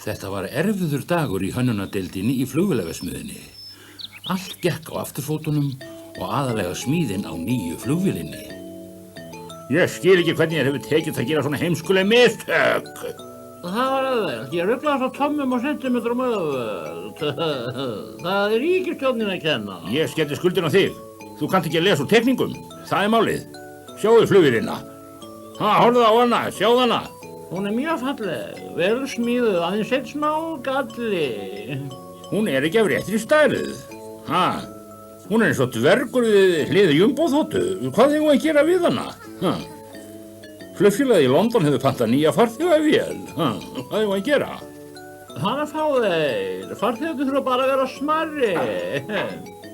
Þetta var erfiður dagur í hönnunardeildinni í flugvélaversmiðjunni. Allt gekk á afturfótunum og aðalega smíðin á nýju flugvélinni. Ég skil ekki hvernig þér hefur tekið að gera svona heimskuleg mistök. Það var auðvelt. Ég ruglaði svo tommum og sentimetrum auðvelt. Það er ríkisstjórnin að kenna. Ég skelli skuldin á þig. Þú kannt ekki að lesa úr teikningum. Það er málið. Sjáðu flugvélina. Horfðu á hana, sjáðu hana. Hún er mjög falleg, vel smíðuð, aðeins einn smá galli. Hún er ekki af réttri stærð. Hún er eins og dvergur við hliði jumboþotu. Hvað eigum við að gera við hana? Flugfélagið í London hefur pantað nýja farþegavél. Hvað eigum við að gera? Það er að fá þeir. Farþegarnir þurfa bara að vera smærri.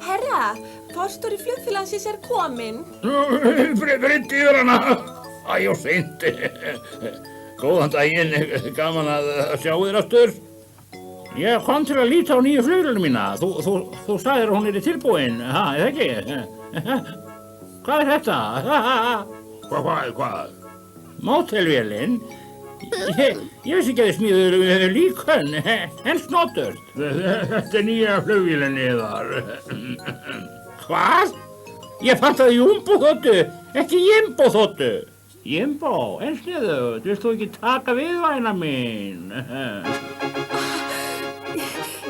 Herra, forstjóri flugfélagsins er kominn. Bryndi yfir hana. Æ, og seint. Góðan daginn, gaman að sjá þér aftur. Ég kom til að líta á nýju flugvélina mína. Þú sagðir að hún er tilbúin, er það ekki? Hvað er þetta? Hvað? Mótelvélin? Ég vissi ekki að þið smíðuðu líkönn, en snoturt. Þetta er nýja flugvélin yðar. Hvað? Ég pantaði jumboþotu, ekki jimboþotu. Jimbo, en sniðugt, vilt þú ekki taka við, væna mín?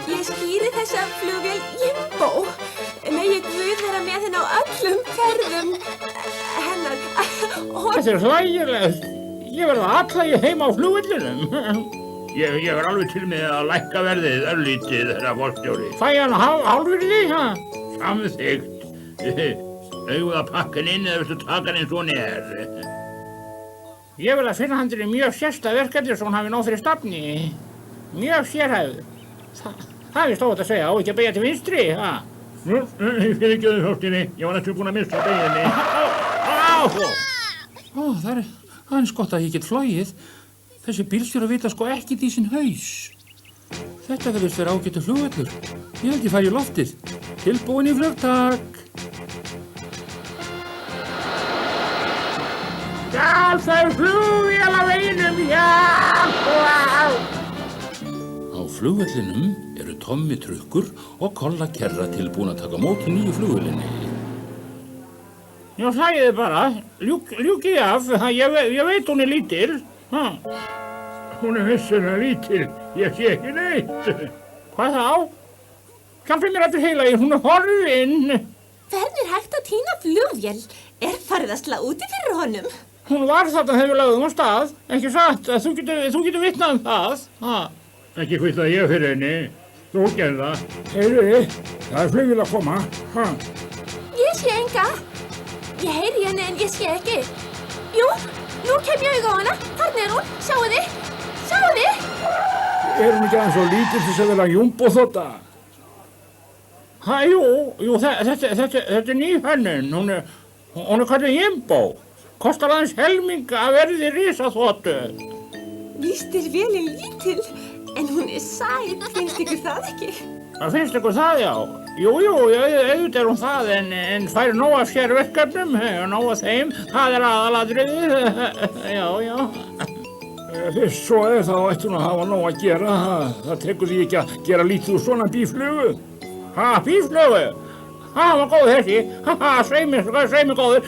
Ég skýri þessa flugvél Jimbo. Megi Guð vera með henni á öllum ferðum hennar. Þetta er hlægilegt. Ég verð að atlægja heima á flugvellinum. Ég er alveg til með að lækka verðið örlítið, herra forstjóri. Fæ hann hálfvirði, Samþykkt. Eigum að pakka hann inn eða viltu taka hann eins og hann er? Ég vil að finna hann til mjög sérstæð verkefni svo hann hafi nóg fyrir stafni. Mjög sérhæfð. Það er stótt að segja, á ekki að beygja til vinstri, Fyrir ekki auðvitað forstjóri, ég var næstum búin að missa beiginni. Það er eins gott að ég get flogið. Þessi bílstjórar vita sko ekkert í sinn haus. Þetta verðist vera ágætur flugvöllur. Ég held ég fari í loftið. Tilbúin í flugtak. Já, það er flugvél á veginum, já! Á flugvellinum eru Tommi trukkur og Kolla kerra tilbúin að taka á móti nýju flugvélinni. Já, hlægiði bara. Ljúkið af. Ég veit hún er lítil. Hún er vissulega lítil. Ég sé ekki neitt. Hvað þá? Hjálpið mér eftir heilagi, hún er horfin. Hvernig er hægt að týna flugvél? Er farið að slá úti fyrir honum? Hún var þarna þegar við lögðum á stað. Ekki satt, þú getur vitnað það. Ekki hvitað ég fyrir henni. Þú gerði það. Heyrðu, það er flugvél að koma. Ég sé enga. Ég heyri henni en ég sé ekki. Jú, nú kem ég auga á hana. Þarna er hún, sjáu þið. Er hún ekki aðeins svo lítil til þess að vera jumboþota? Jú, þetta er ný hönnun. Hún er kallið Jimbo. Kostar aðeins helming að verði risaþotu. Víst er vélin lítil, en hún er sæt. Finnst ykkur það ekki? Finnst ykkur það, já? Jú, auðvitað er hún það, en fær nóg af sér verkefnum, nóg af þeim. Það er aðalatriðið. Já. Fyrst svo þá ætti hún að hafa nóg að gera. Það tekur því ekki að gera lítið úr svona bíflugu. Bíflugu? Hann var góð þessi. Sveimi góður.